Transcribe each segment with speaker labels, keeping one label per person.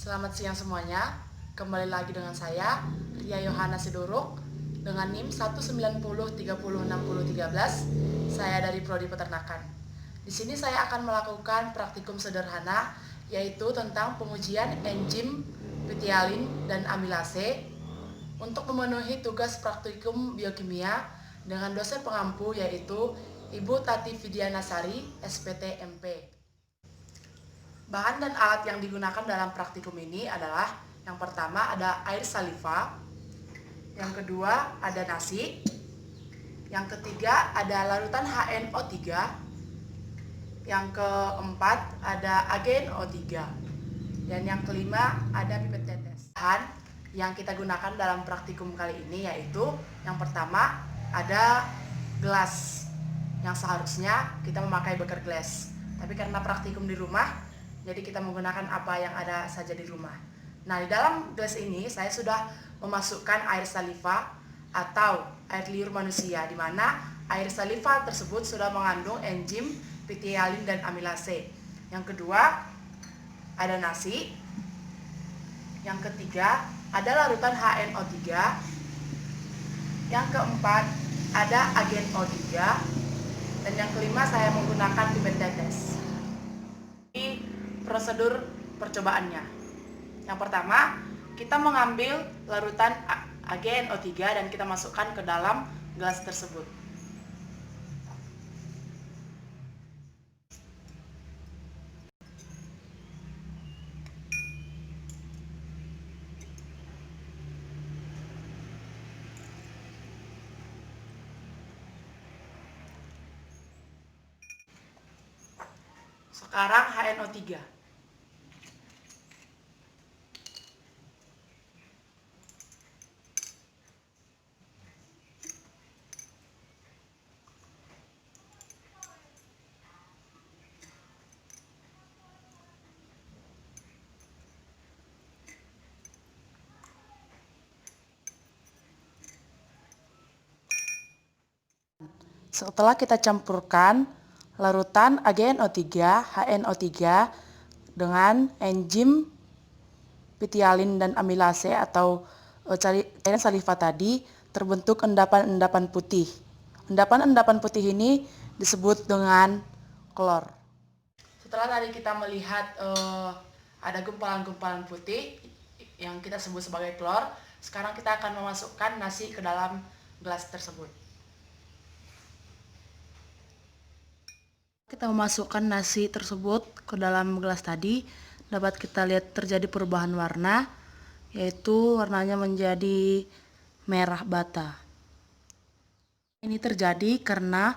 Speaker 1: Selamat siang semuanya. Kembali lagi dengan saya, Ria Yohana Sidorok, dengan NIM 190306013. Saya dari Prodi Peternakan. Di sini saya akan melakukan praktikum sederhana, yaitu tentang pengujian enzim pitialin dan amilase untuk memenuhi tugas praktikum biokimia dengan dosen pengampu, yaitu Ibu Tati Vidianasari, SPT MP. Bahan dan alat yang digunakan dalam praktikum ini adalah, yang pertama ada air saliva, yang kedua ada nasi, yang ketiga ada larutan HNO3, yang keempat ada agen O3, dan yang kelima ada pipet tetes. Bahan yang kita gunakan dalam praktikum kali ini yaitu, yang pertama ada gelas, yang seharusnya kita memakai beker glass, tapi karena praktikum di rumah, jadi kita menggunakan apa yang ada saja di rumah. Nah, di dalam gelas ini saya sudah memasukkan air saliva atau air liur manusia, di mana air saliva tersebut sudah mengandung enzim pitialin dan amilase. Yang kedua ada nasi. Yang ketiga ada larutan HNO3. Yang keempat ada agen O3. Dan yang kelima saya menggunakan pipet tetes. Prosedur percobaannya. Yang pertama, kita mengambil larutan agen O3 dan kita masukkan ke dalam gelas tersebut. Sekarang HNO3. Setelah kita campurkan larutan AgNO3, HNO3 dengan enzim pitialin dan amilase atau cairan saliva tadi, terbentuk endapan-endapan putih. Endapan-endapan putih ini disebut dengan klor. Setelah tadi kita melihat ada gumpalan-gumpalan putih yang kita sebut sebagai klor, sekarang kita akan memasukkan nasi ke dalam gelas tersebut. Kita memasukkan nasi tersebut ke dalam gelas tadi, dapat kita lihat terjadi perubahan warna, yaitu warnanya menjadi merah bata. Ini terjadi karena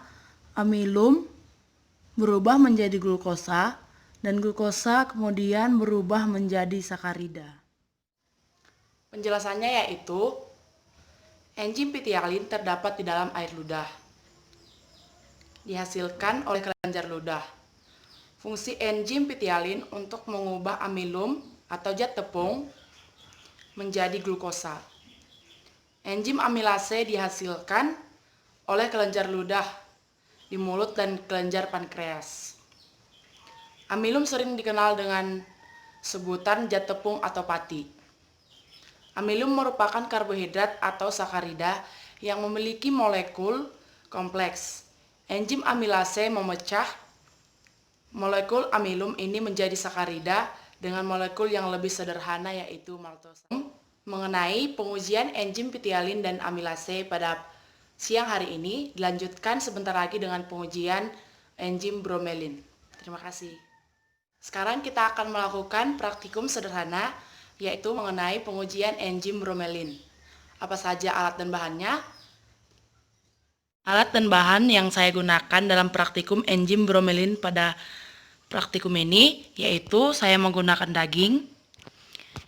Speaker 1: amilum berubah menjadi glukosa, dan glukosa kemudian berubah menjadi sakarida. Penjelasannya yaitu, enzim pitialin terdapat di dalam air ludah, dihasilkan oleh kelenjar ludah. Fungsi enzim pitialin untuk mengubah amilum atau zat tepung menjadi glukosa. Enzim amilase dihasilkan oleh kelenjar ludah di mulut dan kelenjar pankreas. Amilum sering dikenal dengan sebutan zat tepung atau pati. Amilum merupakan karbohidrat atau sakarida yang memiliki molekul kompleks. Enzim amilase memecah molekul amilum ini menjadi sakarida dengan molekul yang lebih sederhana, yaitu maltosa. Mengenai pengujian enzim pitialin dan amilase pada siang hari ini, dilanjutkan sebentar lagi dengan pengujian enzim bromelin. Terima kasih. Sekarang kita akan melakukan praktikum sederhana, yaitu mengenai pengujian enzim bromelin. Apa saja alat dan bahannya? Alat dan bahan yang saya gunakan dalam praktikum enzim bromelin pada praktikum ini, yaitu saya menggunakan daging.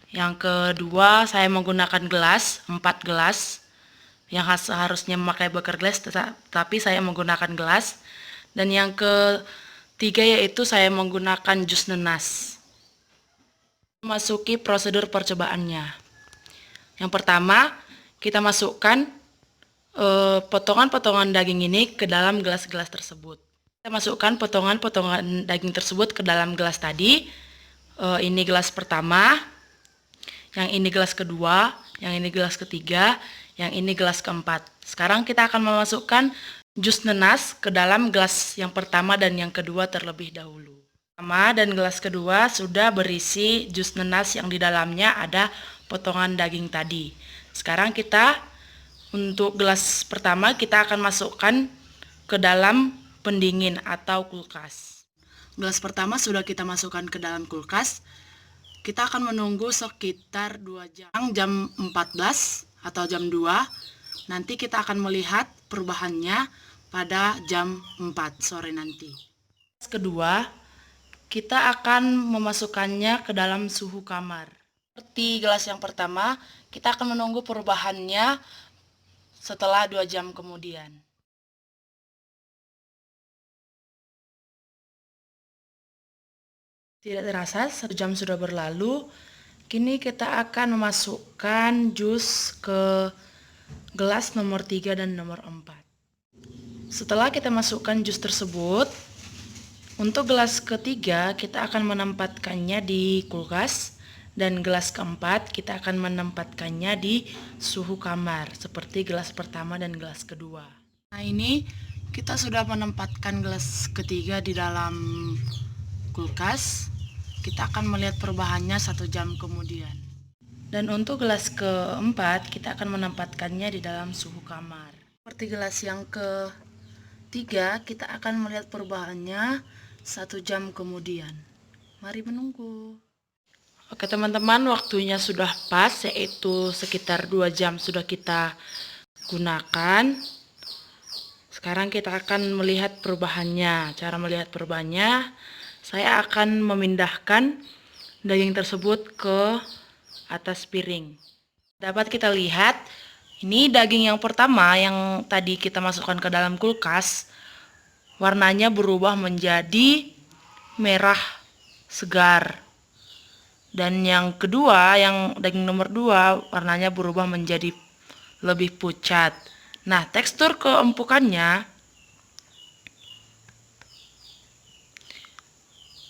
Speaker 1: Yang kedua, saya menggunakan gelas, 4 gelas, yang seharusnya memakai beker glass, tetapi saya menggunakan gelas. Dan yang ketiga yaitu saya menggunakan jus nenas. Memasuki prosedur percobaannya. Yang pertama, kita masukkan potongan-potongan daging ini ke dalam gelas-gelas tersebut. Kita masukkan potongan-potongan daging tersebut ke dalam gelas tadi. Ini gelas pertama, Yang ini gelas kedua, yang ini gelas ketiga, yang ini gelas keempat. Sekarang kita akan memasukkan jus nanas ke dalam gelas yang pertama dan yang kedua terlebih dahulu. Pertama dan gelas kedua sudah berisi jus nanas yang di dalamnya ada potongan daging tadi. Sekarang kita untuk gelas pertama kita akan masukkan ke dalam pendingin atau kulkas. Gelas pertama sudah kita masukkan ke dalam kulkas. Kita akan menunggu sekitar 2 jam. Jam 14 atau jam 2. Nanti kita akan melihat perubahannya pada jam 4 sore nanti. Kedua, kita akan memasukkannya ke dalam suhu kamar. Seperti gelas yang pertama, kita akan menunggu perubahannya setelah 2 jam kemudian. Tidak terasa 1 jam sudah berlalu. Kini kita akan memasukkan jus ke gelas nomor 3 dan nomor 4. Setelah kita masukkan jus tersebut, untuk gelas ketiga kita akan menempatkannya di kulkas dan gelas keempat kita akan menempatkannya di suhu kamar seperti gelas pertama dan gelas kedua. Nah, ini kita sudah menempatkan gelas ketiga di dalam kulkas. Kita akan melihat perubahannya 1 jam kemudian. Dan untuk gelas keempat kita akan menempatkannya di dalam suhu kamar. Seperti gelas yang ketiga kita akan melihat perubahannya 1 jam kemudian. Mari menunggu. Oke teman-teman, waktunya sudah pas, yaitu sekitar 2 jam sudah kita gunakan. Sekarang kita akan melihat perubahannya. Cara melihat perubahannya, saya akan memindahkan daging tersebut ke atas piring. Dapat kita lihat, ini daging yang pertama yang tadi kita masukkan ke dalam kulkas, warnanya berubah menjadi merah segar. Dan yang kedua, yang daging nomor 2, warnanya berubah menjadi lebih pucat. Nah, tekstur keempukannya,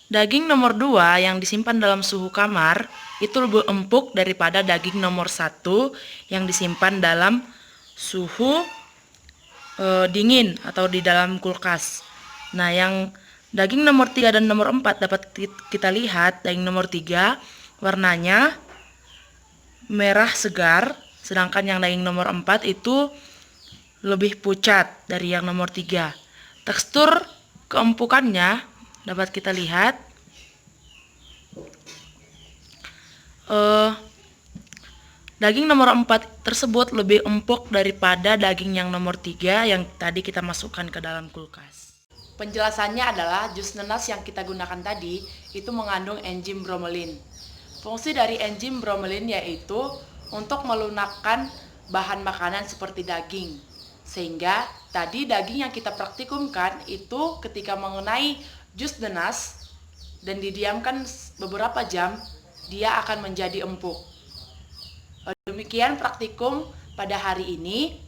Speaker 1: daging nomor 2 yang disimpan dalam suhu kamar itu lebih empuk daripada daging nomor 1 yang disimpan dalam suhu dingin atau di dalam kulkas. Nah, yang daging nomor 3 dan nomor 4 dapat kita lihat, daging nomor 3 warnanya merah segar, sedangkan yang daging nomor 4 itu lebih pucat dari yang nomor 3. Tekstur keempukannya dapat kita lihat, daging nomor 4 tersebut lebih empuk daripada daging yang nomor 3 yang tadi kita masukkan ke dalam kulkas. Penjelasannya adalah jus nanas yang kita gunakan tadi itu mengandung enzim bromelin. Fungsi dari enzim bromelin yaitu untuk melunakkan bahan makanan seperti daging. Sehingga tadi daging yang kita praktikumkan itu ketika mengenai jus nanas dan didiamkan beberapa jam, dia akan menjadi empuk. Demikian praktikum pada hari ini,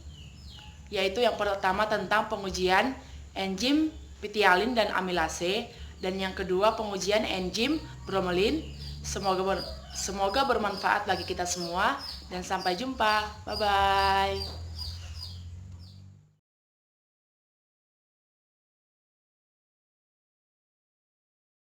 Speaker 1: yaitu yang pertama tentang pengujian enzim pitialin dan amilase, dan yang kedua pengujian enzim bromelin. Semoga bermanfaat bagi kita semua, dan sampai jumpa. Bye-bye.